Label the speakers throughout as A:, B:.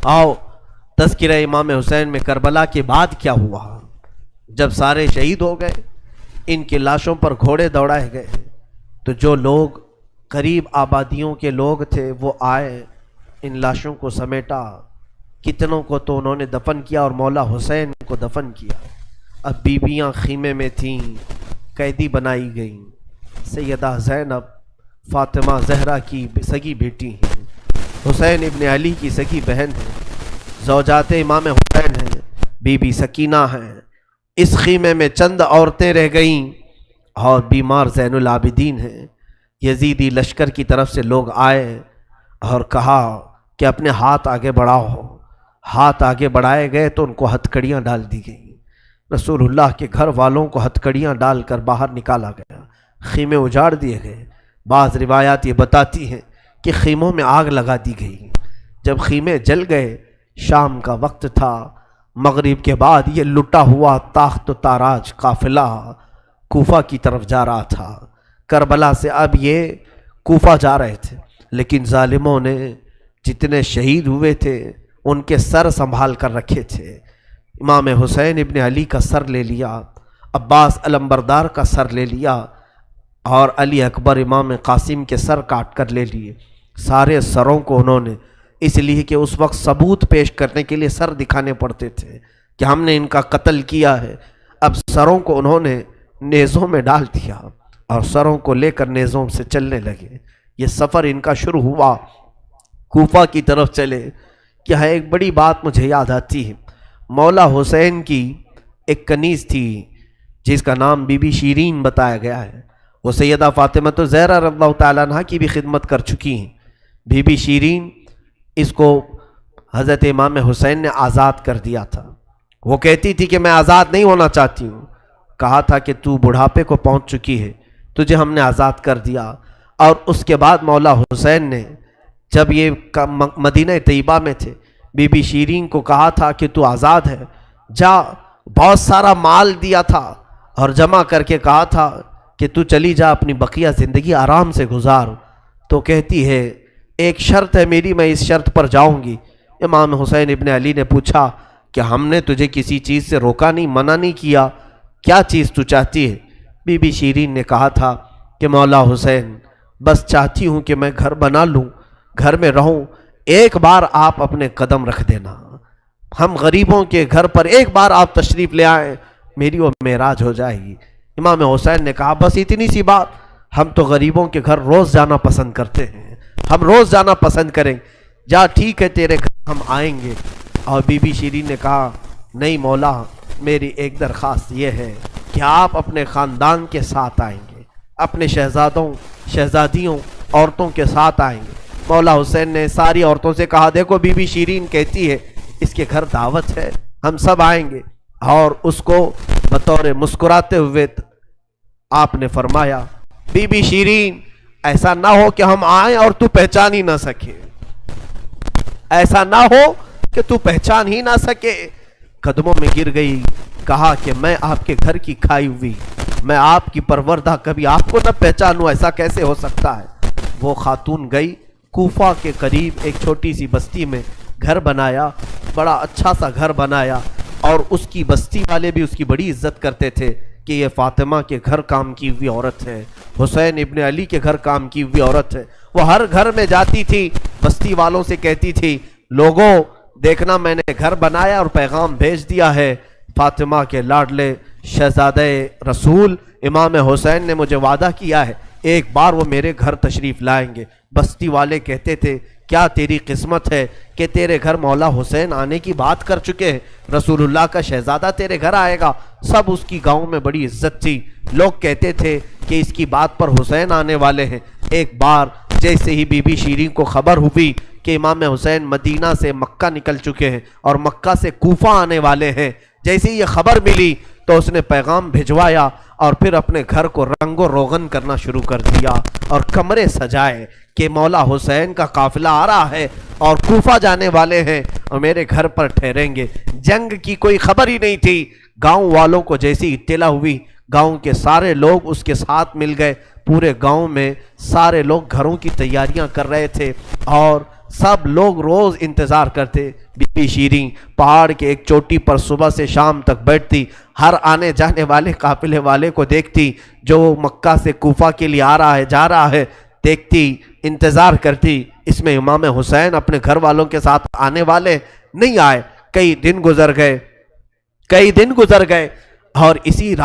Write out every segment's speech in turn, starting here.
A: آؤ تذکرہ امام حسین میں کربلا کے بعد کیا ہوا۔ جب سارے شہید ہو گئے، ان کی لاشوں پر گھوڑے دوڑائے گئے، تو جو لوگ قریب آبادیوں کے لوگ تھے وہ آئے، ان لاشوں کو سمیٹا، کتنوں کو تو انہوں نے دفن کیا اور مولا حسین کو دفن کیا۔ اب بیویاں خیمے میں تھیں، قیدی بنائی گئیں۔ سیدہ زینب فاطمہ زہرا کی سگی بیٹی ہیں، حسین ابن علی کی سگی بہن ہیں، زوجات امام حسین ہیں، بی بی سکینہ ہیں۔ اس خیمے میں چند عورتیں رہ گئیں اور بیمار زین العابدین ہیں۔ یزیدی لشکر کی طرف سے لوگ آئے اور کہا کہ اپنے ہاتھ آگے بڑھاؤ۔ ہاتھ آگے بڑھائے گئے تو ان کو ہتھکڑیاں ڈال دی گئیں۔ رسول اللہ کے گھر والوں کو ہتھکڑیاں ڈال کر باہر نکالا گیا، خیمے اجاڑ دیے گئے۔ بعض روایات یہ بتاتی ہیں کہ خیموں میں آگ لگا دی گئی۔ جب خیمے جل گئے، شام کا وقت تھا، مغرب کے بعد یہ لٹا ہوا تاخت و تاراج قافلہ کوفہ کی طرف جا رہا تھا۔ کربلا سے اب یہ کوفہ جا رہے تھے، لیکن ظالموں نے جتنے شہید ہوئے تھے ان کے سر سنبھال کر رکھے تھے۔ امام حسین ابن علی کا سر لے لیا، عباس علمبردار کا سر لے لیا، اور علی اکبر امام قاسم کے سر کاٹ کر لے لیے۔ سارے سروں کو انہوں نے، اس لیے کہ اس وقت ثبوت پیش کرنے کے لیے سر دکھانے پڑتے تھے کہ ہم نے ان کا قتل کیا ہے۔ اب سروں کو انہوں نے نیزوں میں ڈال دیا اور سروں کو لے کر نیزوں سے چلنے لگے۔ یہ سفر ان کا شروع ہوا، کوفہ کی طرف چلے۔ کیا ہے، ایک بڑی بات مجھے یاد آتی ہے۔ مولا حسین کی ایک کنیز تھی جس کا نام بی بی شیرین بتایا گیا ہے۔ وہ سیدہ فاطمہ زہرا رضی اللہ تعالیٰ عنہ کی بھی خدمت کر چکی ہیں۔ بی بی شیرین، اس کو حضرت امام حسین نے آزاد کر دیا تھا۔ وہ کہتی تھی کہ میں آزاد نہیں ہونا چاہتی ہوں۔ کہا تھا کہ تو بڑھاپے کو پہنچ چکی ہے، تجھے ہم نے آزاد کر دیا۔ اور اس کے بعد مولا حسین نے جب یہ مدینہ طیبہ میں تھے، بی بی شیرین کو کہا تھا کہ تو آزاد ہے، جا۔ بہت سارا مال دیا تھا اور جمع کر کے کہا تھا کہ تو چلی جا، اپنی بقیہ زندگی آرام سے گزار۔ تو کہتی ہے ایک شرط ہے میری، میں اس شرط پر جاؤں گی۔ امام حسین ابن علی نے پوچھا کہ ہم نے تجھے کسی چیز سے روکا نہیں، منع نہیں کیا، کیا چیز تو چاہتی ہے؟ بی بی شیرین نے کہا تھا کہ مولا حسین، بس چاہتی ہوں کہ میں گھر بنا لوں، گھر میں رہوں، ایک بار آپ اپنے قدم رکھ دینا، ہم غریبوں کے گھر پر ایک بار آپ تشریف لے آئیں، میری وہ معراج ہو جائے گی۔ امام حسین نے کہا بس اتنی سی بات، ہم تو غریبوں کے گھر روز جانا پسند کرتے ہیں، ہم روز جانا پسند کریں، جا ٹھیک ہے تیرے گھر ہم آئیں گے۔ اور بی بی شیرین نے کہا نہیں مولا، میری ایک درخواست یہ ہے کہ آپ اپنے خاندان کے ساتھ آئیں گے، اپنے شہزادوں شہزادیوں عورتوں کے ساتھ آئیں گے۔ مولا حسین نے ساری عورتوں سے کہا دیکھو بی بی شیرین کہتی ہے اس کے گھر دعوت ہے، ہم سب آئیں گے۔ اور اس کو بطور مسکراتے ہوئے آپ نے فرمایا بی بی شیرین، ایسا نہ ہو کہ ہم آئیں اور تو پہچان ہی نہ سکے، ایسا نہ ہو کہ تو پہچان ہی نہ سکے۔ قدموں میں گر گئی، کہا کہ میں آپ کے گھر کی کھائی ہوئی، میں آپ کی پروردہ، کبھی آپ کو نہ پہچانوں، ایسا کیسے ہو سکتا ہے؟ وہ خاتون گئی، کوفہ کے قریب ایک چھوٹی سی بستی میں گھر بنایا، بڑا اچھا سا گھر بنایا، اور اس کی بستی والے بھی اس کی بڑی عزت کرتے تھے کہ یہ فاطمہ کے گھر کام کی ہوئی عورت ہے، حسین ابن علی کے گھر کام کی ہوئی عورت ہے۔ وہ ہر گھر میں جاتی تھی، بستی والوں سے کہتی تھی لوگوں دیکھنا میں نے گھر بنایا اور پیغام بھیج دیا ہے، فاطمہ کے لاڈلے شہزادہ رسول امام حسین نے مجھے وعدہ کیا ہے ایک بار وہ میرے گھر تشریف لائیں گے۔ بستی والے کہتے تھے کیا تیری قسمت ہے کہ تیرے گھر مولا حسین آنے کی بات کر چکے ہیں، رسول اللہ کا شہزادہ تیرے گھر آئے گا۔ سب اس کی گاؤں میں بڑی عزت تھی، لوگ کہتے تھے کہ اس کی بات پر حسین آنے والے ہیں۔ ایک بار جیسے ہی بی بی شیرین کو خبر ہوئی کہ امام حسین مدینہ سے مکہ نکل چکے ہیں اور مکہ سے کوفہ آنے والے ہیں، جیسے ہی یہ خبر ملی تو اس نے پیغام بھجوایا اور پھر اپنے گھر کو رنگ و روغن کرنا شروع کر دیا اور کمرے سجائے کہ مولا حسین کا قافلہ آ رہا ہے اور کوفہ جانے والے ہیں اور میرے گھر پر ٹھہریں گے۔ جنگ کی کوئی خبر ہی نہیں تھی۔ گاؤں والوں کو جیسی اطلاع ہوئی، گاؤں کے سارے لوگ اس کے ساتھ مل گئے۔ پورے گاؤں میں سارے لوگ گھروں کی تیاریاں کر رہے تھے اور سب لوگ روز انتظار کرتے. بی بی شیریں پہاڑ کے ایک چوٹی پر صبح سے شام تک بیٹھتی، ہر آنے جانے والے قافلے والے کو دیکھتی، جو مکہ سے کوفہ کے لیے آ رہا ہے جا رہا ہے دیکھتی، انتظار کرتی. اس میں امام حسین اپنے گھر والوں کے ساتھ آنے والے نہیں آئے. کئی دن گزر گئے اور اسی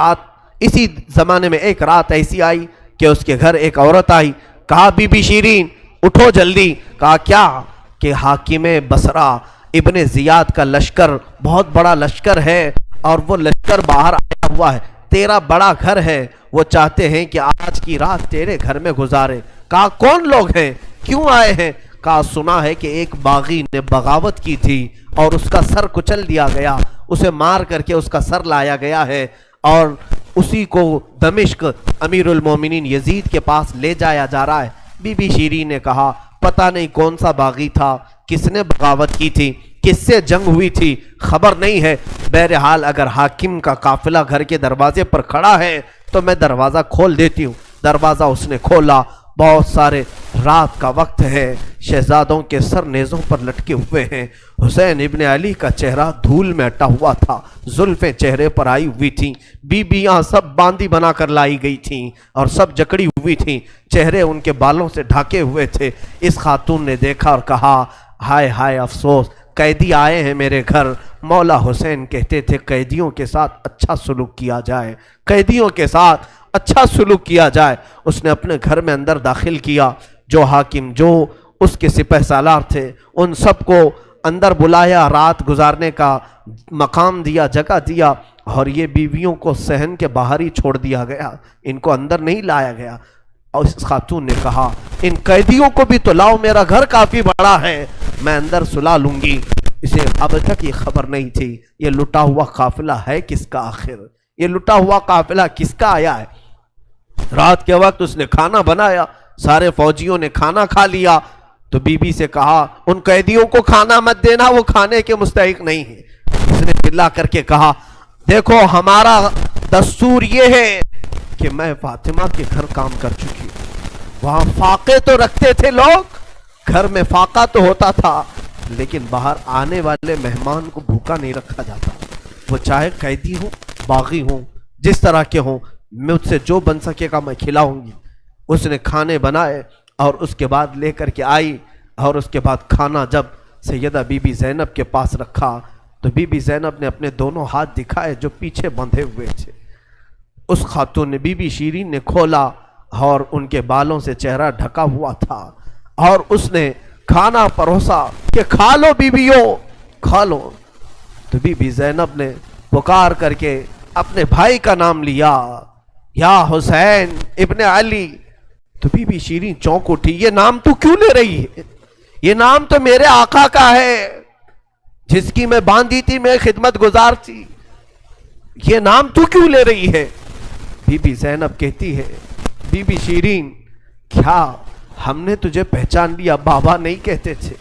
A: زمانے میں ایک رات ایسی آئی کہ اس کے گھر ایک عورت آئی. کہا بی بی شیریں اٹھو جلدی. کہا کیا؟ کہ حاکم بصرہ ابن زیاد کا لشکر بہت بڑا لشکر ہے اور وہ لشکر باہر آیا ہوا ہے، تیرا بڑا گھر ہے، وہ چاہتے ہیں کہ آج کی رات تیرے گھر میں گزارے. کہا کون لوگ ہیں، کیوں آئے ہیں؟ کہا سنا ہے کہ ایک باغی نے بغاوت کی تھی اور اس کا سر کچل دیا گیا، اسے مار کر کے اس کا سر لایا گیا ہے اور اسی کو دمشق امیر المومنین یزید کے پاس لے جایا جا رہا ہے. بی بی شیریں نے کہا پتہ نہیں کون سا باغی تھا، کس نے بغاوت کی تھی، کس سے جنگ ہوئی تھی، خبر نہیں ہے. بہرحال اگر حاکم کا قافلہ گھر کے دروازے پر کھڑا ہے تو میں دروازہ کھول دیتی ہوں. دروازہ اس نے کھولا. بہت سارے رات کا وقت ہے، شہزادوں کے سر نیزوں پر لٹکے ہوئے ہیں. حسین ابن علی کا چہرہ دھول میں اٹا ہوا تھا، زلفیں چہرے پر آئی ہوئی تھیں، بیبیاں سب باندی بنا کر لائی گئی تھیں اور سب جکڑی ہوئی تھیں، چہرے ان کے بالوں سے ڈھاکے ہوئے تھے. اس خاتون نے دیکھا اور کہا ہائے ہائے افسوس، قیدی آئے ہیں میرے گھر. مولا حسین کہتے تھے قیدیوں کے ساتھ اچھا سلوک کیا جائے، قیدیوں کے ساتھ اچھا سلوک کیا جائے. اس نے اپنے گھر میں اندر داخل کیا، جو حاکم جو اس کے سپہ سالار تھے ان سب کو اندر بلایا، رات گزارنے کا مقام دیا، جگہ دیا اور یہ بیویوں کو صحن کے باہر ہی چھوڑ دیا گیا، ان کو اندر نہیں لایا گیا. اور اس خاتون نے کہا ان قیدیوں کو بھی تو لاؤ، میرا گھر کافی بڑا ہے، میں اندر سلا لوں گی. اسے اب تک یہ خبر نہیں تھی یہ لٹا ہوا قافلہ ہے کس کا، آخر یہ لٹا ہوا قافلہ کس کا آیا ہے. رات کے وقت اس نے کھانا بنایا، سارے فوجیوں نے کھانا کھا لیا تو بی بی سے کہا ان قیدیوں کو کھانا مت دینا، وہ کھانے کے مستحق نہیں ہیں. اس نے چلا کر کے کہا دیکھو ہمارا دستور یہ ہے کہ میں فاطمہ کے گھر کام کر چکی ہوں، وہاں فاقے تو رکھتے تھے لوگ، گھر میں فاقہ تو ہوتا تھا لیکن باہر آنے والے مہمان کو بھوکا نہیں رکھا جاتا، وہ چاہے قیدی ہوں باغی ہوں جس طرح کے ہوں، مجھ سے جو بن سکے گا میں کھلاؤں گی. اس نے کھانے بنائے اور اس کے بعد لے کر کے آئی اور اس کے بعد کھانا جب سیدہ بی بی زینب کے پاس رکھا تو بی بی زینب نے اپنے دونوں ہاتھ دکھائے جو پیچھے بندھے ہوئے تھے. اس خاتون نے بی بی شیریں نے کھولا اور ان کے بالوں سے چہرہ ڈھکا ہوا تھا اور اس نے کھانا پروسا کہ کھا لو بیویوں کھا لو. تو بی بی زینب نے پکار کر کے اپنے بھائی کا نام لیا، یا حسین ابن علی. تو بی بی شیریں چونک اٹھی، یہ نام تو کیوں لے رہی ہے؟ یہ نام تو میرے آقا کا ہے جس کی میں باندھی تھی، میں خدمت گزار تھی، یہ نام تو کیوں لے رہی ہے؟ بی بی زینب کہتی ہے بی بی شیریں کیا ہم نے تجھے پہچان لیا؟ بابا نہیں کہتے تھے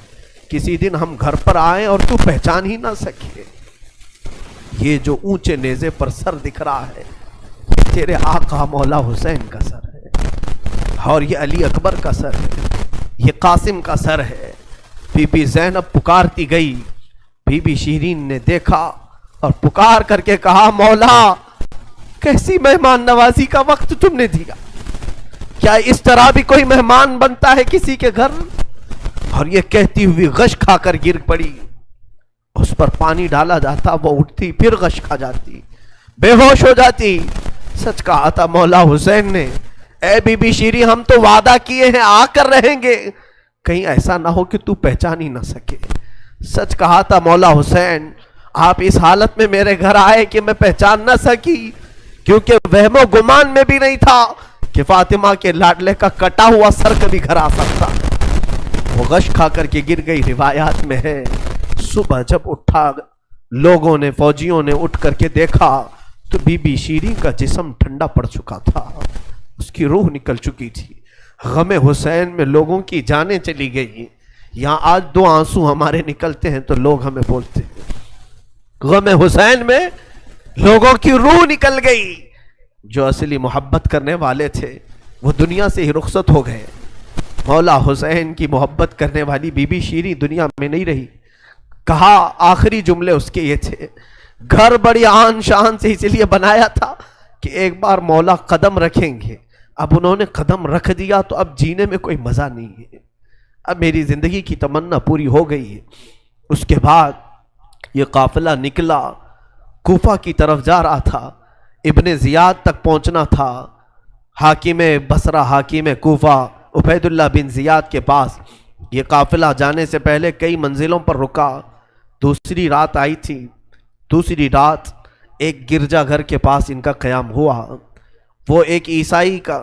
A: کسی دن ہم گھر پر آئیں اور تو پہچان ہی نہ سکے. یہ جو اونچے نیزے پر سر دکھ رہا ہے تیرے آقا مولا حسین کا سر ہے اور یہ علی اکبر کا سر ہے، یہ قاسم کا سر ہے. بی بی زینب پکارتی گئی. بی بی شیریں نے دیکھا اور پکار کر کے کہا مولا کیسی مہمان نوازی کا وقت تم نے دیا، کیا اس طرح بھی کوئی مہمان بنتا ہے کسی کے گھر؟ اور یہ کہتی ہوئی غش کھا کر گر پڑی. اس پر پانی ڈالا جاتا، وہ اٹھتی پھر غش کھا جاتی، بے ہوش ہو جاتی. سچ کہا تھا مولا حسین نے، اے بی بی شیریں ہم تو وعدہ کیے ہیں آ کر رہیں گے، کہیں ایسا نہ ہو کہ تو پہچان ہی نہ سکے. سچ کہا تھا مولا حسین، آپ اس حالت میں میرے گھر آئے کہ میں پہچان نہ سکی، کیونکہ وہم و گمان میں بھی نہیں تھا کہ فاطمہ کے لاڈلے کا کٹا ہوا سر کبھی گھر آ سکتا. وہ غش کھا کر کے گر گئی. روایات میں ہے صبح جب اٹھا لوگوں نے، فوجیوں نے اٹھ کر کے دیکھا تو بی بی شیریں کا جسم ٹھنڈا پڑ چکا تھا، اس کی روح نکل چکی تھی. غم حسین میں لوگوں کی جانیں چلی گئی. یہاں آج دو آنسو ہمارے نکلتے ہیں تو لوگ ہمیں بولتے ہیں غم حسین میں لوگوں کی روح نکل گئی. جو اصلی محبت کرنے والے تھے وہ دنیا سے ہی رخصت ہو گئے. مولا حسین کی محبت کرنے والی بی بی شیریں دنیا میں نہیں رہی. کہا آخری جملے اس کے یہ تھے، گھر بڑی آن شان سے اس لیے بنایا تھا کہ ایک بار مولا قدم رکھیں گے. اب انہوں نے قدم رکھ دیا تو اب جینے میں کوئی مزہ نہیں ہے، اب میری زندگی کی تمنا پوری ہو گئی ہے. اس کے بعد یہ قافلہ نکلا، کوفہ کی طرف جا رہا تھا، ابن زیاد تک پہنچنا تھا. حاکم بصرہ، حاکم کوفہ عبید اللہ بن زیاد کے پاس یہ قافلہ جانے سے پہلے کئی منزلوں پر رکا. دوسری رات آئی تھی. دوسری رات ایک گرجا گھر کے پاس ان کا قیام ہوا. وہ ایک عیسائی کا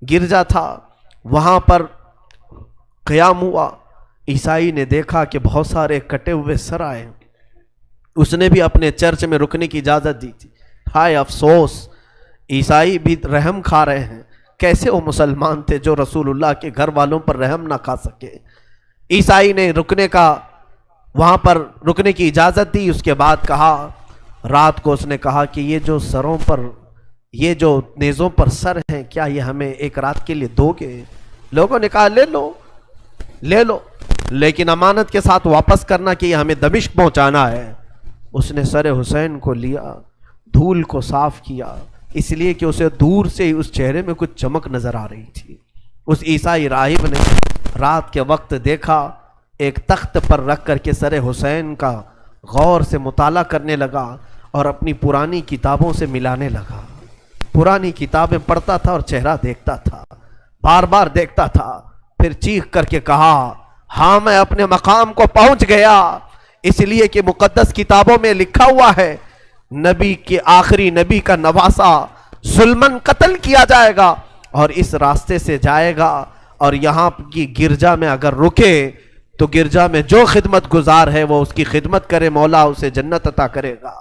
A: گرجا تھا، وہاں پر قیام ہوا. عیسائی نے دیکھا کہ بہت سارے کٹے ہوئے سر آئے. اس نے بھی اپنے چرچ میں رکنے کی اجازت دی تھی. ہائے افسوس، عیسائی بھی رحم کھا رہے ہیں. کیسے وہ مسلمان تھے جو رسول اللہ کے گھر والوں پر رحم نہ کھا سکے. عیسائی نے وہاں پر رکنے کی اجازت دی. اس کے بعد کہا، رات کو اس نے کہا کہ یہ جو سروں پر، یہ جو نیزوں پر سر ہیں، کیا یہ ہمیں ایک رات کے لیے دو گے؟ لوگوں نے کہا لے لو لے لو، لیکن امانت کے ساتھ واپس کرنا کہ یہ ہمیں دمشق پہنچانا ہے. اس نے سر حسین کو لیا، دھول کو صاف کیا، اس لیے کہ اسے دور سے ہی اس چہرے میں کچھ چمک نظر آ رہی تھی. اس عیسائی راہب نے رات کے وقت دیکھا، ایک تخت پر رکھ کر کے سر حسین کا غور سے مطالعہ کرنے لگا اور اپنی پرانی کتابوں سے ملانے لگا. پرانی کتابیں پڑھتا تھا اور چہرہ دیکھتا تھا، بار بار دیکھتا تھا. پھر چیخ کر کے کہا، ہاں میں اپنے مقام کو پہنچ گیا، اس لیے کہ مقدس کتابوں میں لکھا ہوا ہے نبی کے آخری نبی کا نواسا ظلمن قتل کیا جائے گا اور اس راستے سے جائے گا، اور یہاں کی گرجا میں اگر رکے تو گرجا میں جو خدمت گزار ہے وہ اس کی خدمت کرے، مولا اسے جنت عطا کرے گا.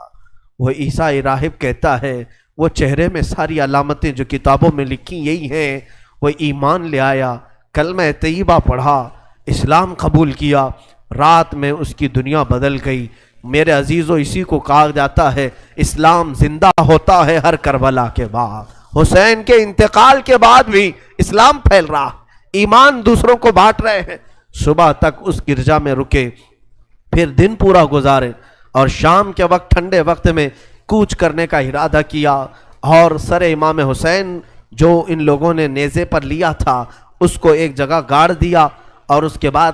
A: وہ عیسائی راہب کہتا ہے وہ چہرے میں ساری علامتیں جو کتابوں میں لکھی یہی ہیں. وہ ایمان لے آیا، کلمہ طیبہ پڑھا، اسلام قبول کیا. رات میں اس کی دنیا بدل گئی. میرے عزیزو، اسی کو کہا جاتا ہے اسلام زندہ ہوتا ہے ہر کربلا کے بعد. حسین کے انتقال کے بعد بھی اسلام پھیل رہا، ایمان دوسروں کو بانٹ رہے ہیں. صبح تک اس گرجا میں رکے، پھر دن پورا گزارے اور شام کے وقت ٹھنڈے وقت میں کوچ کرنے کا ارادہ کیا. اور سر امام حسین جو ان لوگوں نے نیزے پر لیا تھا اس کو ایک جگہ گاڑ دیا، اور اس کے بعد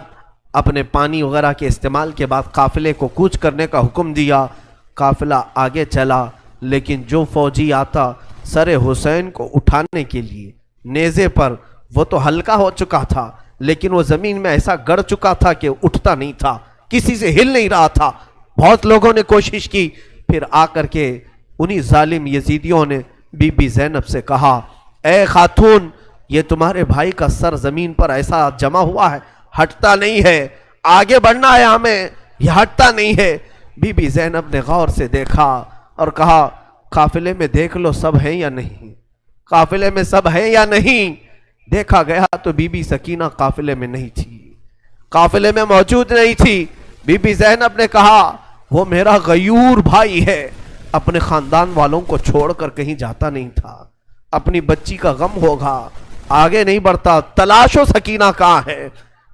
A: اپنے پانی وغیرہ کے استعمال کے بعد قافلے کو کوچ کرنے کا حکم دیا. قافلہ آگے چلا، لیکن جو فوجی آتا سر حسین کو اٹھانے کے لیے نیزے پر، وہ تو ہلکا ہو چکا تھا لیکن وہ زمین میں ایسا گڑ چکا تھا کہ اٹھتا نہیں تھا، کسی سے ہل نہیں رہا تھا. بہت لوگوں نے کوشش کی. پھر آ کر کے انہی ظالم یزیدیوں نے بی بی زینب سے کہا، اے خاتون، یہ تمہارے بھائی کا سر زمین پر ایسا جمع ہوا ہے، ہٹتا نہیں ہے، آگے بڑھنا ہے ہمیں، یہ ہٹتا نہیں ہے. بی بی زینب نے غور سے دیکھا اور کہا، قافلے میں دیکھ لو سب ہیں یا نہیں، قافلے میں سب ہیں یا نہیں. دیکھا گیا تو بی بی سکینہ قافلے میں نہیں تھی، قافلے میں موجود نہیں تھی. بی بی زینب نے کہا، وہ میرا غیور بھائی ہے، اپنے خاندان والوں کو چھوڑ کر کہیں جاتا نہیں تھا، اپنی بچی کا غم ہوگا، آگے نہیں بڑھتا، تلاشو سکینہ کہاں ہے.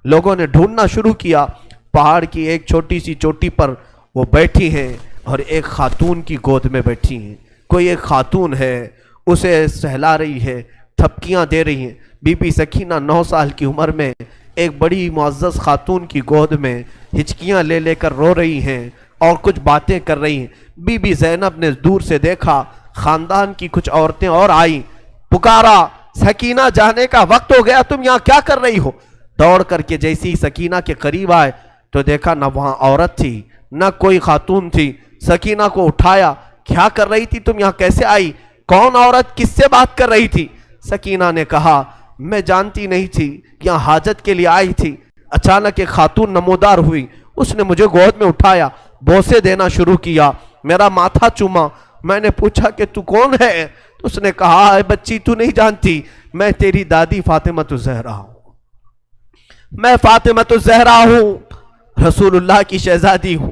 A: لوگوں نے ڈھونڈنا شروع کیا. پہاڑ کی ایک چھوٹی سی چوٹی پر وہ بیٹھی ہیں اور ایک خاتون کی گود میں بیٹھی ہیں. کوئی ایک خاتون ہے، اسے سہلا رہی ہے، تھپکیاں دے رہی ہیں. بی بی سکینہ 9 سال کی عمر میں ایک بڑی معزز خاتون کی گود میں ہچکیاں لے لے کر رو رہی ہیں اور کچھ باتیں کر رہی ہیں. بی بی زینب نے دور سے دیکھا، خاندان کی کچھ عورتیں اور آئیں، پکارا، سکینہ جانے کا وقت ہو گیا، تم یہاں کیا کر رہی ہو؟ دوڑ کر کے جیسی سکینہ کے قریب آئے تو دیکھا نہ وہاں عورت تھی نہ کوئی خاتون تھی. سکینہ کو اٹھایا، کیا کر رہی تھی تم یہاں، کیسے آئی، کون عورت کس سے بات کر رہی تھی؟ سکینہ نے کہا، میں جانتی نہیں تھی، یہاں حاجت کے لیے آئی تھی، اچانک ایک خاتون نمودار ہوئی، اس نے مجھے گود میں اٹھایا، بوسے دینا شروع کیا، میرا ماتھا چوما. میں نے پوچھا کہ تو کون ہے؟ تو اس نے کہا، اے بچی تو نہیں جانتی، میں تیری دادی فاطمۃ الزہرا ہوں، میں فاطمۃ الزہرا ہوں، رسول اللہ کی شہزادی ہوں.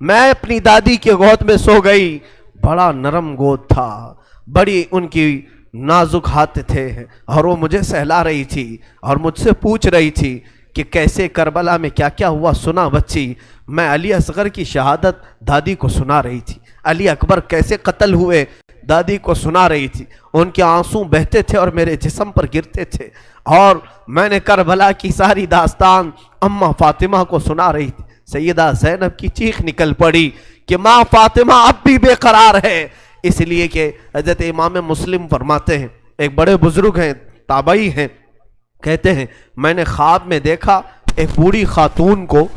A: میں اپنی دادی کے گود میں سو گئی، بڑا نرم گود تھا، بڑی ان کی نازک ہاتھ تھے اور وہ مجھے سہلا رہی تھی اور مجھ سے پوچھ رہی تھی کہ کیسے کربلا میں کیا کیا ہوا سنا بچی. میں علی اصغر کی شہادت دادی کو سنا رہی تھی. علی اکبر کیسے قتل ہوئے دادی کو سنا رہی تھی. ان کے آنسو بہتے تھے اور میرے جسم پر گرتے تھے اور میں نے کربلا کی ساری داستان اماں فاطمہ کو سنا رہی تھی. سیدہ زینب کی چیخ نکل پڑی کہ ماں فاطمہ اب بھی بے قرار ہے. اس لیے کہ حضرت امام مسلم فرماتے ہیں، ایک بڑے بزرگ ہیں تابعی ہیں، کہتے ہیں میں نے خواب میں دیکھا ایک بوڑھی خاتون کو.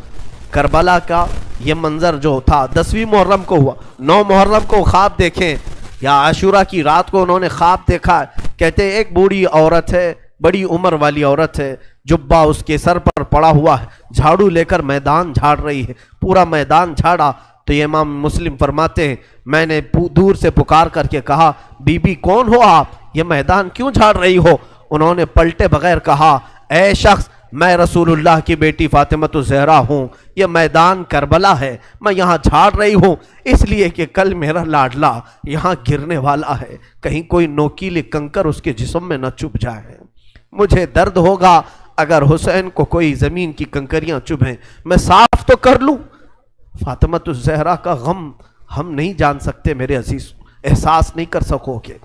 A: کربلا کا یہ منظر جو تھا 10ویں محرم کو ہوا. 9 محرم کو خواب دیکھیں یا عاشورہ کی رات کو انہوں نے خواب دیکھا. کہتے ہیں ایک بوڑھی عورت ہے، بڑی عمر والی عورت ہے، جبہ اس کے سر پر پڑا ہوا ہے، جھاڑو لے کر میدان جھاڑ رہی ہے. پورا میدان جھاڑا تو یہ امام مسلم فرماتے ہیں میں نے دور سے پکار کر کے کہا بی بی کون ہو آپ، یہ میدان کیوں جھاڑ رہی ہو؟ انہوں نے پلٹے بغیر کہا اے شخص میں رسول اللہ کی بیٹی فاطمہ الزہرا ہوں، یہ میدان کربلا ہے، میں یہاں جھاڑ رہی ہوں اس لیے کہ کل میرا لاڈلا یہاں گرنے والا ہے، کہیں کوئی نوکیلی کنکر اس کے جسم میں نہ چبھ جائے. مجھے درد ہوگا اگر حسین کو کوئی زمین کی کنکریاں چبھیں، میں صاف تو کر لوں. فاطمہ الزہرا کا غم ہم نہیں جان سکتے میرے عزیز، احساس نہیں کر سکو گے.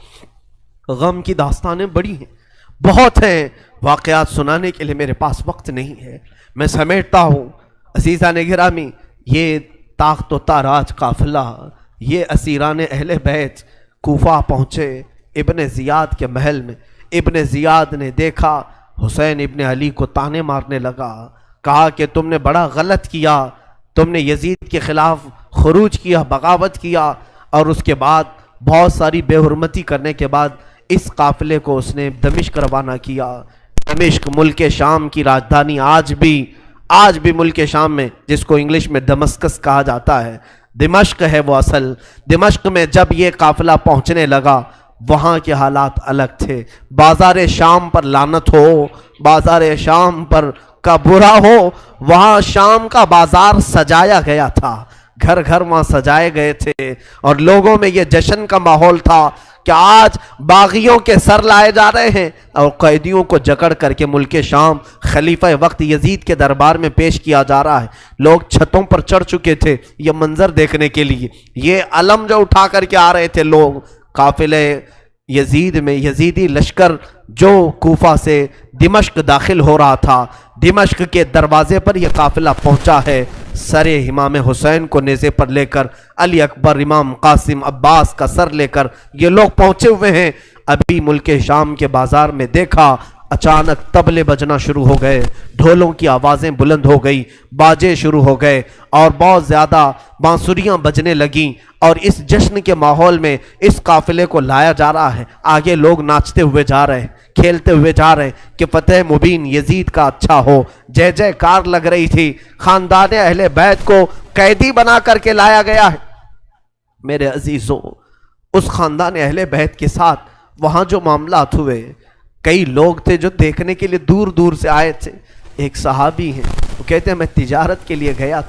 A: غم کی داستانیں بڑی ہیں، بہت ہیں، واقعات سنانے کے لیے میرے پاس وقت نہیں ہے، میں سمیٹتا ہوں. عزیزان گرامی، یہ تاخت و تاراج قافلہ، یہ اسیران اہل بیت کوفہ پہنچے ابن زیاد کے محل میں. ابن زیاد نے دیکھا حسین ابن علی کو تانے مارنے لگا، کہا کہ تم نے بڑا غلط کیا، تم نے یزید کے خلاف خروج کیا، بغاوت کیا، اور اس کے بعد بہت ساری بے حرمتی کرنے کے بعد اس قافلے کو اس نے دمشق روانہ کیا. دمشق ملک شام کی راجدھانی آج بھی ملک شام میں، جس کو انگلش میں دمسکس کہا جاتا ہے، دمشق ہے وہ اصل. دمشق میں جب یہ قافلہ پہنچنے لگا وہاں کے حالات الگ تھے. بازار شام پر لعنت ہو، بازار شام پر کا برا ہو. وہاں شام کا بازار سجایا گیا تھا، گھر گھر وہاں سجائے گئے تھے اور لوگوں میں یہ جشن کا ماحول تھا کہ آج باغیوں کے سر لائے جا رہے ہیں اور قیدیوں کو جکڑ کر کے ملک شام خلیفہ وقت یزید کے دربار میں پیش کیا جا رہا ہے. لوگ چھتوں پر چڑھ چکے تھے یہ منظر دیکھنے کے لیے. یہ علم جو اٹھا کر کے آ رہے تھے لوگ قافلے یزید میں، یزیدی لشکر جو کوفہ سے دمشق داخل ہو رہا تھا، دمشق کے دروازے پر یہ قافلہ پہنچا ہے. سر امام حسین کو نیزے پر لے کر، علی اکبر، امام قاسم، عباس کا سر لے کر یہ لوگ پہنچے ہوئے ہیں. ابھی ملک شام کے بازار میں دیکھا اچانک طبلے بجنا شروع ہو گئے، ڈھولوں کی آوازیں بلند ہو گئی، باجے شروع ہو گئے اور بہت زیادہ بانسریاں بجنے لگیں. اور اس جشن کے ماحول میں اس قافلے کو لایا جا رہا ہے. آگے لوگ ناچتے ہوئے جا رہے ہیں، کھیلتے ہوئے جا رہے ہیں کہ فتح مبین یزید کا اچھا ہو. جے جے کار لگ رہی تھی. خاندان اہل بیت کو قیدی بنا کر کے لایا گیا ہے. میرے عزیزوں، اس خاندان اہل بیت کے ساتھ وہاں جو معاملات ہوئے، کئی لوگ تھے جو دیکھنے کے لیے دور دور سے آئے تھے. ایک صحابی ہیں، وہ کہتے ہیں میں تجارت کے لیے گیا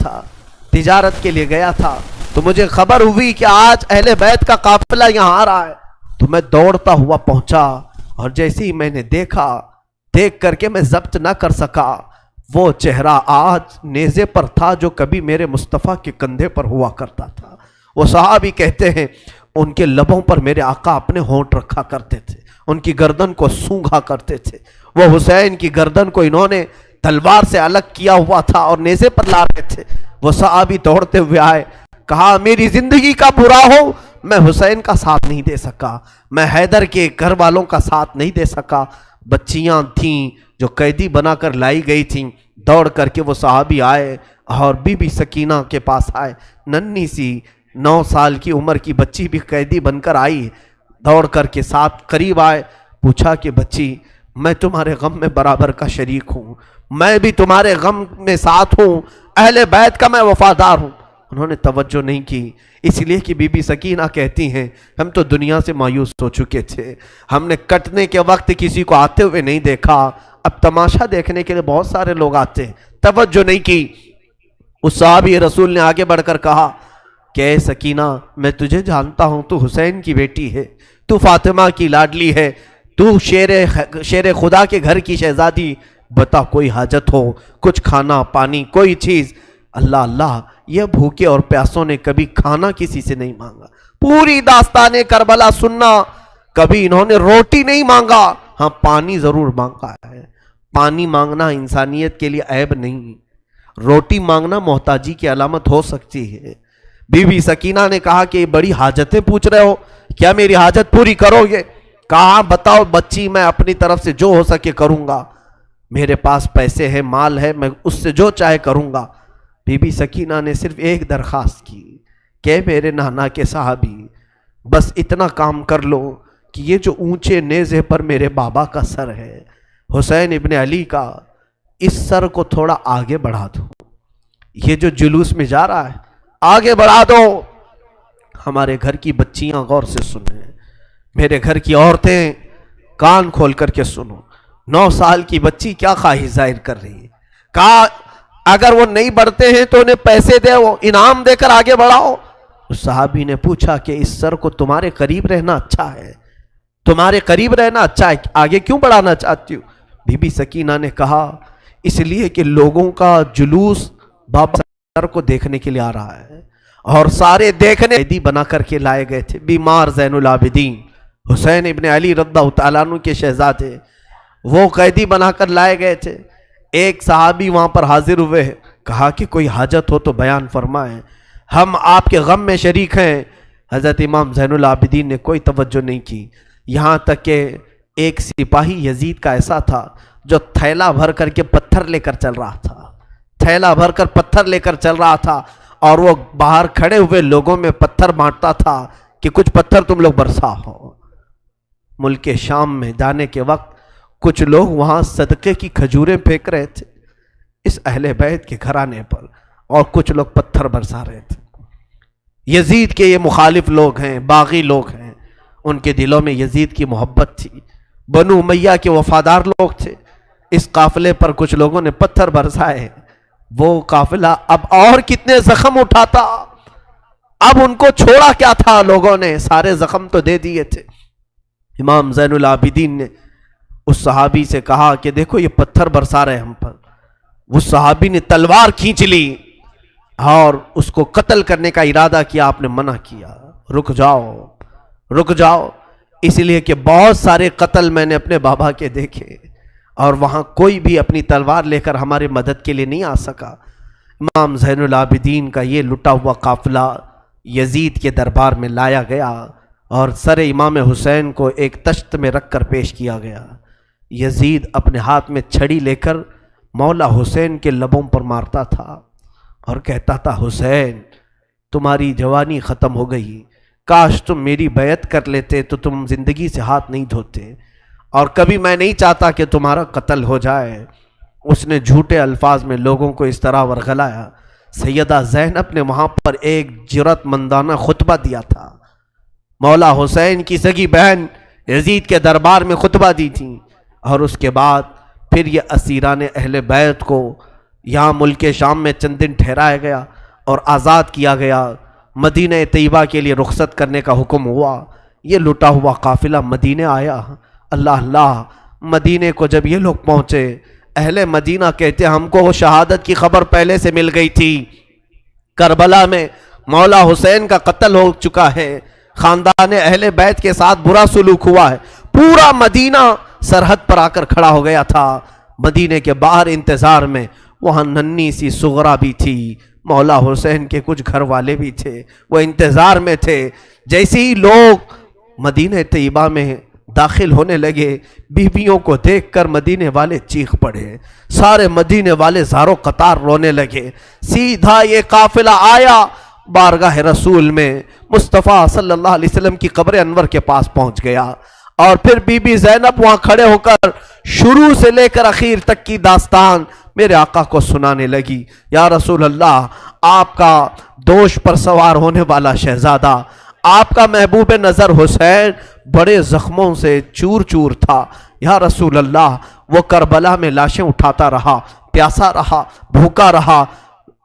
A: تھا تو مجھے خبر ہوئی کہ آج اہل بیت کا قافلہ یہاں آ رہا ہے. تو میں دوڑتا ہوا پہنچا اور جیسے ہی میں نے دیکھ کر کے میں ضبط نہ کر سکا. وہ چہرہ آج نیزے پر تھا جو کبھی میرے مصطفیٰ کے کندھے پر ہوا کرتا تھا. وہ صحابی کہتے ہیں ان کے لبوں پر میرے آقا اپنے ہونٹ رکھا کرتے تھے، ان کی گردن کو سونگھا کرتے تھے. وہ حسین کی گردن کو انہوں نے تلوار سے الگ کیا ہوا تھا اور نیزے پر لا رہے تھے. وہ صحابی دوڑتے ہوئے آئے، کہا میری زندگی کا برا ہو میں حسین کا ساتھ نہیں دے سکا، میں حیدر کے گھر والوں کا ساتھ نہیں دے سکا. بچیاں تھیں جو قیدی بنا کر لائی گئی تھیں. دوڑ کر کے وہ صحابی آئے اور بی بی سکینہ کے پاس آئے. ننھی سی 9 سال کی عمر کی بچی بھی قیدی بن کر آئی. دوڑ کر کے ساتھ قریب آئے، پوچھا کہ بچی میں تمہارے غم میں برابر کا شریک ہوں، میں بھی تمہارے غم میں ساتھ ہوں، اہل بیت کا میں وفادار ہوں. انہوں نے توجہ نہیں کی، اس لیے کہ بی بی سکینہ کہتی ہیں ہم تو دنیا سے مایوس ہو چکے تھے، ہم نے کٹنے کے وقت کسی کو آتے ہوئے نہیں دیکھا، اب تماشا دیکھنے کے لیے بہت سارے لوگ آتے ہیں، توجہ نہیں کی. اس صحابی رسول نے آگے بڑھ کر کہا کہ اے سکینہ میں تجھے جانتا ہوں، تو حسین کی بیٹی ہے، تو فاطمہ کی لاڈلی ہے، تو شیر خدا کے گھر کی شہزادی، بتا کوئی حاجت ہو، کچھ کھانا پانی کوئی چیز۔ اللہ اللہ، یہ بھوکے اور پیاسوں نے کبھی کھانا کسی سے نہیں مانگا، پوری داستان کربلا سننا، کبھی انہوں نے روٹی نہیں مانگا، ہاں پانی ضرور مانگا ہے۔ پانی مانگنا انسانیت کے لیے عیب نہیں، روٹی مانگنا محتاجی کی علامت ہو سکتی ہے۔ بی بی سکینہ نے کہا کہ بڑی حاجتیں پوچھ رہے ہو، کیا میری حاجت پوری کرو گے؟ کہا بتاؤ بچی، میں اپنی طرف سے جو ہو سکے کروں گا، میرے پاس پیسے ہیں، مال ہے، میں اس سے جو چاہے کروں گا۔ بی بی سکینہ نے صرف ایک درخواست کی کہ میرے نانا کے صحابی، بس اتنا کام کر لو کہ یہ جو اونچے نیزے پر میرے بابا کا سر ہے، حسین ابن علی کا، اس سر کو تھوڑا آگے بڑھا دو، یہ جو جلوس میں جا رہا ہے آگے بڑھا دو۔ ہمارے گھر کی بچیاں غور سے سنیں، میرے گھر کی عورتیں کان کھول کر کے سنو، 9 سال کی بچی کیا خواہش ظاہر کر رہی ہے۔ کہا اگر وہ نہیں بڑھتے ہیں تو انہیں پیسے دے، وہ انعام دے کر آگے بڑھاؤ۔ اس صحابی نے پوچھا کہ اس سر کو تمہارے قریب رہنا اچھا ہے، تمہارے قریب رہنا اچھا ہے، آگے کیوں بڑھانا چاہتی ہو؟ بی بی سکینہ نے کہا اس لیے کہ لوگوں کا جلوس بابا سر کو دیکھنے کے لیے آ رہا ہے، اور سارے دیکھنے قیدی بنا کر کے لائے گئے تھے، بیمار زین العابدین حسین ابن علی رضی اللہ تعالیٰ عنہ کے شہزادے، وہ قیدی بنا کر لائے گئے تھے۔ ایک صحابی وہاں پر حاضر ہوئے، کہا کہ کوئی حاجت ہو تو بیان فرمائیں، ہم آپ کے غم میں شریک ہیں۔ حضرت امام زین العابدین نے کوئی توجہ نہیں کی، یہاں تک کہ ایک سپاہی یزید کا ایسا تھا جو تھیلا بھر کر کے پتھر لے کر چل رہا تھا، تھیلا بھر کر پتھر لے کر چل رہا تھا، اور وہ باہر کھڑے ہوئے لوگوں میں پتھر بانٹتا تھا کہ کچھ پتھر تم لوگ برسا ہو۔ ملک شام میں جانے کے وقت کچھ لوگ وہاں صدقے کی کھجوریں پھینک رہے تھے اس اہل بیت کے گھرانے پر، اور کچھ لوگ پتھر برسا رہے تھے۔ یزید کے یہ مخالف لوگ ہیں، باغی لوگ ہیں، ان کے دلوں میں یزید کی محبت تھی، بنو امیہ کے وفادار لوگ تھے۔ اس قافلے پر کچھ لوگوں نے پتھر برسائے، وہ قافلہ اب اور کتنے زخم اٹھاتا، اب ان کو چھوڑا کیا تھا، لوگوں نے سارے زخم تو دے دیے تھے۔ امام زین العابدین نے اس صحابی سے کہا کہ دیکھو یہ پتھر برسا رہے ہم پر۔ اس صحابی نے تلوار کھینچ لی اور اس کو قتل کرنے کا ارادہ کیا، آپ نے منع کیا، رک جاؤ رک جاؤ، اس لیے کہ بہت سارے قتل میں نے اپنے بابا کے دیکھے، اور وہاں کوئی بھی اپنی تلوار لے کر ہمارے مدد کے لیے نہیں آ سکا۔ امام زین العابدین کا یہ لٹا ہوا قافلہ یزید کے دربار میں لایا گیا، اور سر امام حسین کو ایک تشت میں رکھ کر پیش کیا گیا۔ یزید اپنے ہاتھ میں چھڑی لے کر مولا حسین کے لبوں پر مارتا تھا اور کہتا تھا حسین تمہاری جوانی ختم ہو گئی، کاش تم میری بیعت کر لیتے تو تم زندگی سے ہاتھ نہیں دھوتے، اور کبھی میں نہیں چاہتا کہ تمہارا قتل ہو جائے۔ اس نے جھوٹے الفاظ میں لوگوں کو اس طرح ورغلایا۔ سیدہ زینب نے وہاں پر ایک جرأت مندانہ خطبہ دیا تھا، مولا حسین کی سگی بہن یزید کے دربار میں خطبہ دی تھی، اور اس کے بعد پھر یہ اسیران اہل بیت کو یہاں ملک شام میں چند دن ٹھہرایا گیا اور آزاد کیا گیا، مدینہ طیبہ کے لیے رخصت کرنے کا حکم ہوا۔ یہ لٹا ہوا قافلہ مدینہ آیا۔ اللہ اللہ، مدینے کو جب یہ لوگ پہنچے، اہل مدینہ کہتے ہم کو وہ شہادت کی خبر پہلے سے مل گئی تھی، کربلا میں مولا حسین کا قتل ہو چکا ہے، خاندان اہل بیت کے ساتھ برا سلوک ہوا ہے۔ پورا مدینہ سرحد پر آ کر کھڑا ہو گیا تھا، مدینے کے باہر انتظار میں۔ وہاں ننھی سی سغرا بھی تھی، مولا حسین کے کچھ گھر والے بھی تھے، وہ انتظار میں تھے۔ جیسے ہی لوگ مدینہ طیبہ میں داخل ہونے لگے، بیویوں کو دیکھ کر مدینے والے چیخ پڑے، سارے مدینے والے زاروں قطار رونے لگے۔ سیدھا یہ قافلہ آیا بارگاہ رسول میں، مصطفیٰ صلی اللہ علیہ وسلم کی قبر انور کے پاس پہنچ گیا، اور پھر بی بی زینب وہاں کھڑے ہو کر شروع سے لے کر اخیر تک کی داستان میرے آقا کو سنانے لگی۔ یا رسول اللہ، آپ کا دوش پر سوار ہونے والا شہزادہ، آپ کا محبوب نظر حسین بڑے زخموں سے چور چور تھا۔ یا رسول اللہ، وہ کربلا میں لاشیں اٹھاتا رہا، پیاسا رہا، بھوکا رہا۔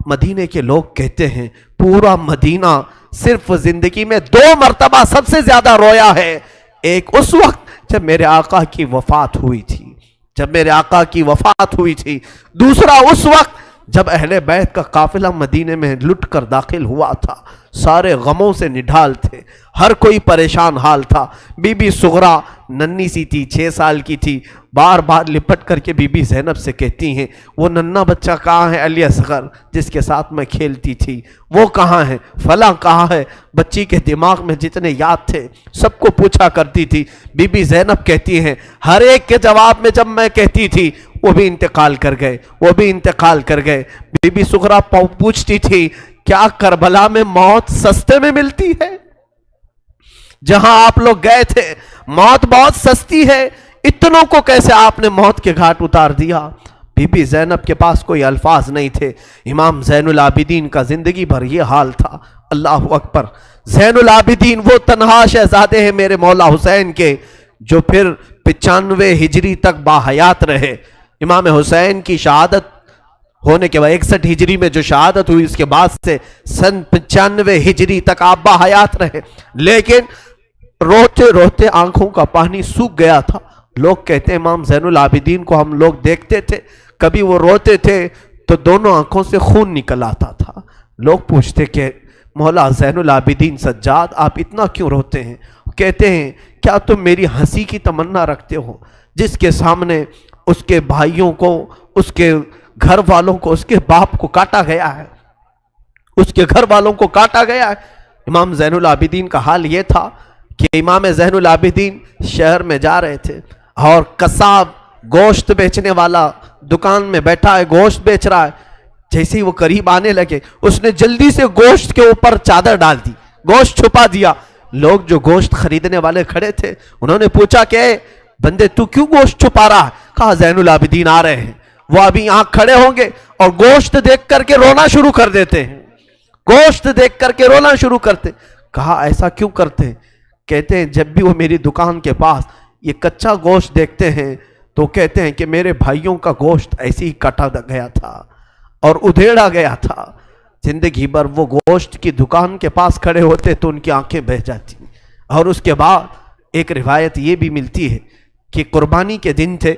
A: مدینے کے لوگ کہتے ہیں پورا مدینہ صرف زندگی میں 2 مرتبہ سب سے زیادہ رویا ہے. ایک اس وقت جب میرے آقا کی وفات ہوئی تھی، دوسرا اس وقت جب اہل بیت کا قافلہ مدینے میں لٹ کر داخل ہوا تھا. سارے غموں سے نڈھال تھے، ہر کوئی پریشان حال تھا. بی بی صغرا ننی سی تھی، 6 سال کی تھی. بار بار لپٹ کر کے بی بی زینب سے کہتی ہیں وہ ننھا بچہ کہاں ہے علی اصغر جس کے ساتھ میں کھیلتی تھی، وہ کہاں ہے، فلاں کہاں ہے. بچی کے دماغ میں جتنے یاد تھے سب کو پوچھا کرتی تھی. بی بی زینب کہتی ہیں ہر ایک کے جواب میں جب میں کہتی تھی وہ بھی انتقال کر گئے. بی بی صغرا پوچھتی تھی کیا کربلا میں موت سستے میں ملتی ہے؟ جہاں آپ لوگ گئے تھے موت بہت سستی ہے، اتنوں کو کیسے آپ نے موت کے گھاٹ اتار دیا؟ بی بی زینب کے پاس کوئی الفاظ نہیں تھے. امام زین العابدین کا زندگی بھر یہ حال تھا. اللہ اکبر. زین العابدین وہ تنہا شہزادے ہیں میرے مولا حسین کے جو پھر 95 ہجری تک باحیات رہے. امام حسین کی شہادت ہونے کے بعد 61 ہجری میں جو شہادت ہوئی اس کے بعد سے سن 95 ہجری تک آپ باحیات رہے، لیکن روتے روتے آنکھوں کا پانی سوکھ گیا تھا. لوگ کہتے ہیں امام زین العابدین کو ہم لوگ دیکھتے تھے، کبھی وہ روتے تھے تو دونوں آنکھوں سے خون نکل آتا تھا. لوگ پوچھتے کہ مولا زین العابدین سجاد آپ اتنا کیوں روتے ہیں؟ کہتے ہیں کیا تم میری ہنسی کی تمنا رکھتے ہو جس کے سامنے اس کے بھائیوں کو، اس کے گھر والوں کو، اس کے باپ کو کاٹا گیا ہے، اس کے گھر والوں کو کاٹا گیا ہے. امام زین العابدین کا حال یہ تھا کہ امام زین العابدین شہر میں جا رہے تھے اور قصاب گوشت بیچنے والا دکان میں بیٹھا ہے، گوشت بیچ رہا ہے. جیسے ہی وہ قریب آنے لگے اس نے جلدی سے گوشت کے اوپر چادر ڈال دی، گوشت چھپا دیا. لوگ جو گوشت خریدنے والے کھڑے تھے انہوں نے پوچھا کہ بندے تو کیوں گوشت چھپا رہا ہے؟ کہا زین العابدین آ رہے ہیں، وہ ابھی یہاں کھڑے ہوں گے اور گوشت دیکھ کر کے رونا شروع کر دیتے ہیں، گوشت دیکھ کر کے رونا شروع کرتے. کہا ایسا کیوں کرتے ہیں؟ کہتے ہیں جب بھی وہ میری دکان کے پاس یہ کچا گوشت دیکھتے ہیں تو کہتے ہیں کہ میرے بھائیوں کا گوشت ایسے ہی کاٹا گیا تھا اور ادھیڑا گیا تھا. زندگی بھر وہ گوشت کی دکان کے پاس کھڑے ہوتے تو ان کی آنکھیں بہہ جاتی. اور اس کے بعد ایک روایت یہ بھی ملتی ہے کہ قربانی کے دن تھے،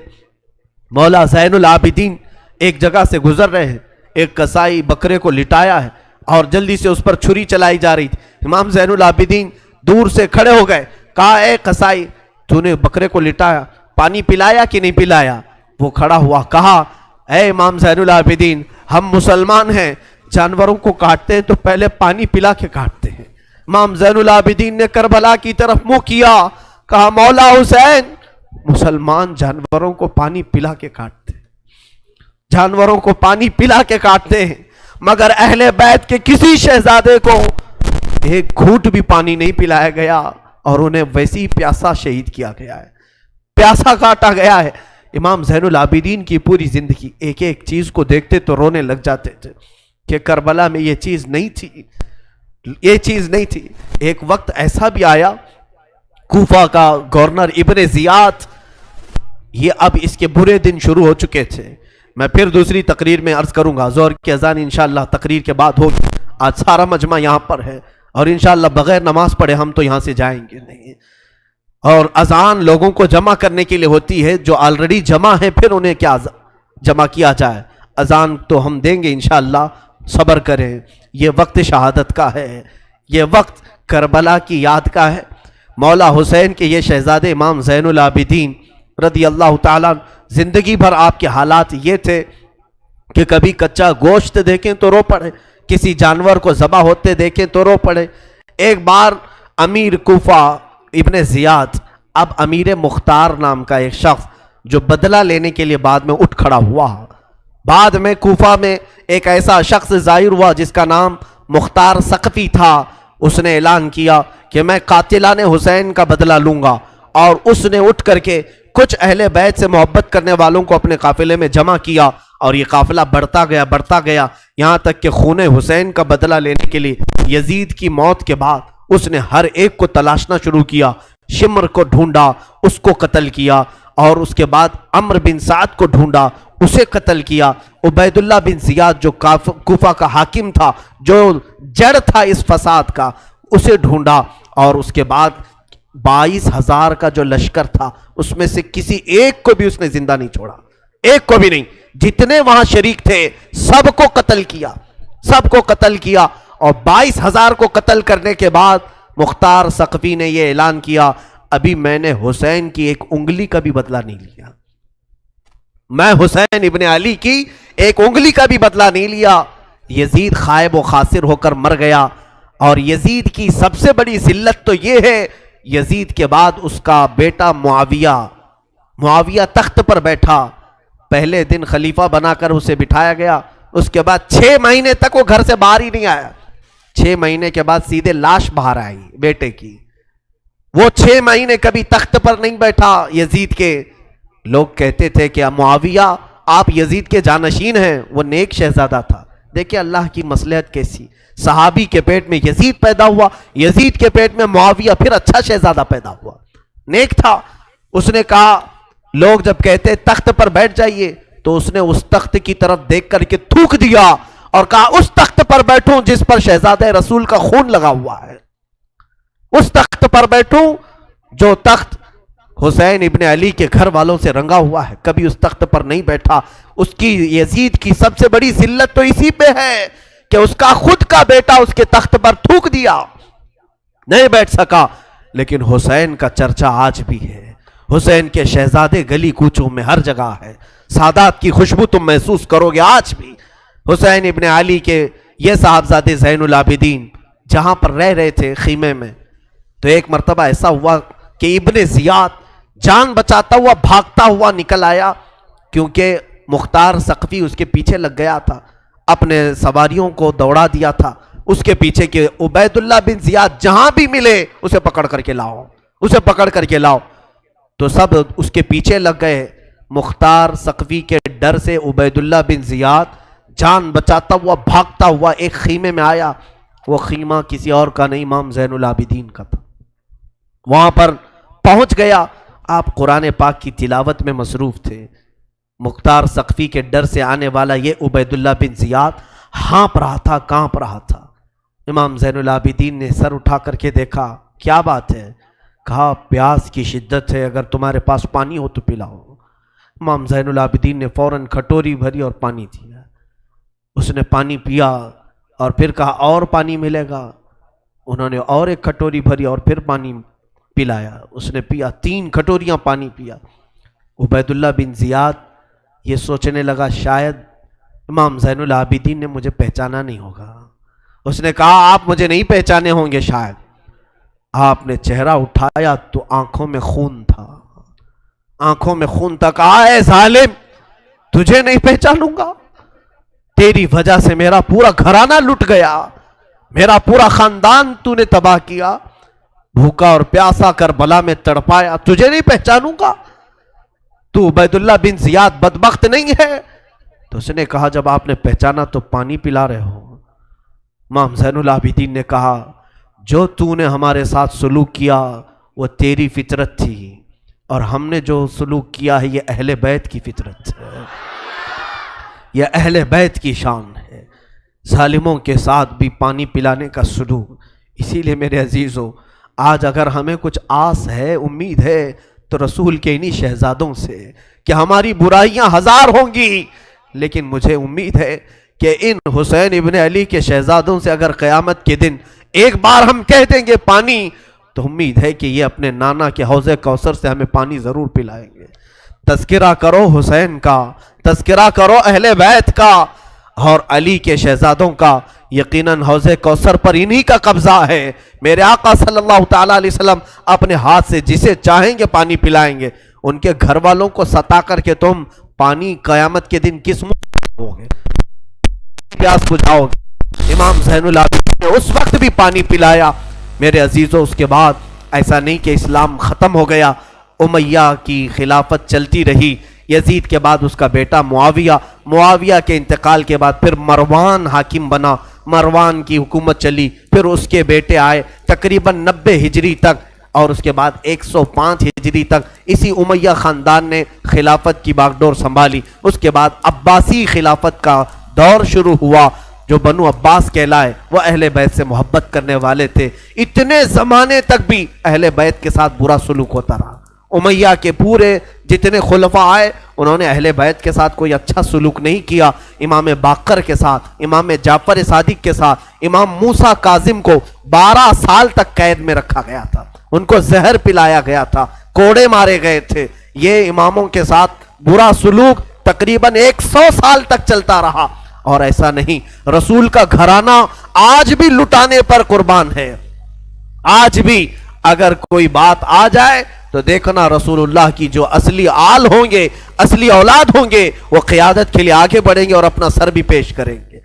A: مولا زین العابدین ایک جگہ سے گزر رہے ہیں، ایک قصائی بکرے کو لٹایا ہے اور جلدی سے اس پر چھری چلائی جا رہی تھی. امام زین العابدین دور سے کھڑے ہو گئے، کہا اے قصائی تو نے بکرے کو لٹایا، پانی پلایا کہ نہیں پلایا؟ وہ کھڑا ہوا، کہا اے امام زین العابدین ہم مسلمان ہیں، جانوروں کو کاٹتے ہیں تو پہلے پانی پلا کے کاٹتے ہیں. امام زین العابدین نے کربلا کی طرف منہ کیا، کہا مولا حسین مسلمان جانوروں کو پانی پلا کے کاٹتے ہیں، جانوروں کو پانی پلا کے کاٹتے ہیں، مگر اہل بیت کے کسی شہزادے کو ایک گھونٹ بھی پانی نہیں پلایا گیا اور انہیں ویسی ہی پیاسا شہید کیا گیا ہے، پیاسا کاٹا گیا ہے. امام زین العابدین کی پوری زندگی ایک ایک چیز کو دیکھتے تو رونے لگ جاتے تھے کہ کربلا میں یہ چیز نہیں تھی، یہ چیز نہیں تھی. ایک وقت ایسا بھی آیا، کوفہ کا گورنر ابن زیاد، یہ اب اس کے برے دن شروع ہو چکے تھے. میں پھر دوسری تقریر میں عرض کروں گا، ظہر کی اذان انشاءاللہ تقریر کے بعد ہوگی. آج سارا مجمع یہاں پر ہے اور انشاءاللہ بغیر نماز پڑھے ہم تو یہاں سے جائیں گے نہیں. اور اذان لوگوں کو جمع کرنے کے لیے ہوتی ہے، جو آلریڈی جمع ہیں پھر انہیں کیا جمع کیا جائے. اذان تو ہم دیں گے انشاءاللہ، صبر کریں. یہ وقت شہادت کا ہے، یہ وقت کربلا کی یاد کا ہے. مولا حسین کے یہ شہزادے امام زین العابدین رضی اللہ تعالیٰ، زندگی بھر آپ کے حالات یہ تھے کہ کبھی کچا گوشت دیکھیں تو رو پڑے، کسی جانور کو ذبح ہوتے دیکھیں تو رو پڑے. ایک بار امیر کوفہ ابن زیاد، اب امیر مختار نام کا ایک شخص جو بدلہ لینے کے لیے بعد میں اٹھ کھڑا ہوا. بعد میں کوفہ میں ایک ایسا شخص ظاہر ہوا جس کا نام مختار ثقفی تھا. اس نے اعلان کیا کہ میں قاتلان حسین کا بدلہ لوں گا، اور اس نے اٹھ کر کے کچھ اہل بیت سے محبت کرنے والوں کو اپنے قافلے میں جمع کیا اور یہ قافلہ بڑھتا گیا یہاں تک کہ خون حسین کا بدلہ لینے کے لیے یزید کی موت کے بعد اس نے ہر ایک کو تلاشنا شروع کیا. شمر کو ڈھونڈا، اس کو قتل کیا، اور اس کے بعد عمرو بن سعد کو ڈھونڈا، اسے قتل کیا. عبید اللہ بن زیاد جو کوفہ کا حاکم تھا, جو جڑ تھا اس فساد کا, اسے ڈھونڈا, اور اس کے بعد 22,000 کا جو لشکر تھا اس میں سے کسی ایک کو بھی اس نے زندہ نہیں چھوڑا, ایک کو بھی نہیں. جتنے وہاں شریک تھے سب کو قتل کیا, سب کو قتل کیا. اور 22,000 کو قتل کرنے کے بعد مختار ثقفی نے یہ اعلان کیا, ابھی میں نے حسین کی ایک انگلی کا بھی بدلہ نہیں لیا, میں حسین ابن علی کی ایک انگلی کا بھی بدلہ نہیں لیا. یزید خائب و خاسر ہو کر مر گیا. اور یزید کی سب سے بڑی ذلت تو یہ ہے, یزید کے بعد اس کا بیٹا معاویہ تخت پر بیٹھا. پہلے دن خلیفہ بنا کر اسے بٹھایا گیا, اس کے بعد 6 مہینے تک وہ گھر سے باہر ہی نہیں آیا. 6 مہینے کے بعد سیدھے لاش باہر آئی بیٹے کی. وہ 6 مہینے کبھی تخت پر نہیں بیٹھا یزید کے. لوگ کہتے تھے کہ معاویہ آپ یزید کے جانشین ہیں, وہ نیک شہزادہ تھا. دیکھیں اللہ کی مصلحت کیسی, صحابی کے پیٹ میں یزید پیدا ہوا, یزید کے پیٹ میں معاویہ, پھر اچھا شہزادہ پیدا ہوا, نیک تھا. اس نے کہا, لوگ جب کہتے تخت پر بیٹھ جائیے, تو اس نے اس تخت کی طرف دیکھ کر کے تھوک دیا اور کہا اس تخت پر بیٹھوں جس پر شہزادہ رسول کا خون لگا ہوا ہے, اس تخت پر بیٹھوں جو تخت حسین ابن علی کے گھر والوں سے رنگا ہوا ہے. کبھی اس تخت پر نہیں بیٹھا. اس کی یزید کی سب سے بڑی ذلت تو اسی پہ ہے کہ اس کا خود کا بیٹا اس کے تخت پر تھوک دیا, نہیں بیٹھ سکا. لیکن حسین کا چرچا آج بھی ہے, حسین کے شہزادے گلی کوچوں میں ہر جگہ ہے. سادات کی خوشبو تم محسوس کرو گے آج بھی. حسین ابن علی کے یہ صاحبزادے زین العابدین جہاں پر رہ رہے تھے خیمے میں, تو ایک مرتبہ ایسا ہوا کہ ابن زیاد جان بچاتا ہوا بھاگتا ہوا نکل آیا, کیونکہ مختار ثقفی اس کے پیچھے لگ گیا تھا, اپنے سواریوں کو دوڑا دیا تھا اس کے پیچھے کہ عبید اللہ بن زیاد جہاں بھی ملے اسے پکڑ کر کے لاؤ, اسے پکڑ کر کے لاؤ. تو سب اس کے پیچھے لگ گئے. مختار ثقفی کے ڈر سے عبید اللہ بن زیاد جان بچاتا ہوا بھاگتا ہوا ایک خیمے میں آیا. وہ خیمہ کسی اور کا نہیں, امام زین العابدین کا تھا. وہاں پر پہنچ گیا, آپ قرآن پاک کی تلاوت میں مصروف تھے. مختار ثقفی کے ڈر سے آنے والا یہ عبید اللہ بن زیاد ہانپ رہا تھا, کانپ رہا تھا. امام زین العابدین نے سر اٹھا کر کے دیکھا, کیا بات ہے؟ کہا پیاس کی شدت ہے, اگر تمہارے پاس پانی ہو تو پلاؤ. امام زین العابدین نے فوراً کھٹوری بھری اور پانی دیا. اس نے پانی پیا اور پھر کہا اور پانی ملے گا. انہوں نے اور ایک کھٹوری بھری اور پھر پانی پلایا. اس نے پیا, 3 کھٹوریاں پانی پیا. عبید اللہ بن زیاد یہ سوچنے لگا شاید امام زین العابدین نے مجھے پہچانا نہیں ہوگا. اس نے کہا آپ مجھے نہیں پہچانے ہوں گے شاید. آپ نے چہرہ اٹھایا تو آنکھوں میں خون تھا, آنکھوں میں خون تھا. کہا اے ظالم, تجھے نہیں پہچانوں گا؟ تیری وجہ سے میرا پورا گھرانہ لٹ گیا, میرا پورا خاندان تو نے تباہ کیا, بھوکا اور پیاسا کربلا میں تڑپایا, تجھے نہیں پہچانوں گا؟ تو عبید اللہ بن زیاد بدبخت نہیں ہے؟ تو اس نے کہا جب آپ نے پہچانا تو پانی پلا رہے ہو. امام زین العابدین نے کہا جو تو نے ہمارے ساتھ سلوک کیا وہ تیری فطرت تھی, اور ہم نے جو سلوک کیا ہے یہ اہل بیت کی فطرت ہے, یہ اہل بیت کی شان ہے. ظالموں کے ساتھ بھی پانی پلانے کا سلوک. اسی لیے میرے عزیزو, آج اگر ہمیں کچھ آس ہے, امید ہے, تو رسول کے انہی شہزادوں سے کہ ہماری برائیاں 1000 ہوں گی, لیکن مجھے امید ہے کہ ان حسین ابن علی کے شہزادوں سے اگر قیامت کے دن ایک بار ہم کہہ دیں گے پانی, تو امید ہے کہ یہ اپنے نانا کے حوض کوثر سے ہمیں پانی ضرور پلائیں گے. تذکرہ کرو حسین کا, تذکرہ کرو اہل بیت کا اور علی کے شہزادوں کا. یقیناً حوض کوثر پر انہی کا قبضہ ہے. میرے آقا صلی اللہ تعالیٰ علیہ وسلم اپنے ہاتھ سے جسے چاہیں گے پانی پلائیں گے. ان کے گھر والوں کو ستا کر کے تم پانی قیامت کے دن کس منہ ہوگے, پیاس بجھاؤ گے. امام زین العابدین نے اس وقت بھی پانی پلایا. میرے عزیزوں, اس کے بعد ایسا نہیں کہ اسلام ختم ہو گیا, امیہ کی خلافت چلتی رہی. یزید کے بعد اس کا بیٹا معاویہ کے انتقال کے بعد پھر مروان حاکم بنا, مروان کی حکومت چلی. پھر اس کے بیٹے آئے, تقریباً 90 ہجری تک اور اس کے بعد 105 ہجری تک اسی امیہ خاندان نے خلافت کی باغڈور سنبھالی. اس کے بعد عباسی خلافت کا دور شروع ہوا. جو بنو عباس کہلائے وہ اہل بیت سے محبت کرنے والے تھے. اتنے زمانے تک بھی اہل بیت کے ساتھ برا سلوک ہوتا رہا. امیہ کے پورے جتنے خلفاء آئے انہوں نے اہل بیت کے ساتھ کوئی اچھا سلوک نہیں کیا. امام باقر کے ساتھ، امام جعفر صادق کے ساتھ، امام موسیٰ کاظم کو 12 سال تک قید میں رکھا گیا تھا. ان کو زہر پلایا گیا تھا، کوڑے مارے گئے تھے. یہ اماموں کے ساتھ برا سلوک تقریباً 100 سال تک چلتا رہا. اور ایسا نہیں، رسول کا گھرانہ آج بھی لٹانے پر قربان ہے. آج بھی اگر کوئی بات آ جائے تو دیکھنا رسول اللہ کی جو اصلی آل ہوں گے، اصلی اولاد ہوں گے، وہ قیادت کے لیے آگے بڑھیں گے اور اپنا سر بھی پیش کریں گے.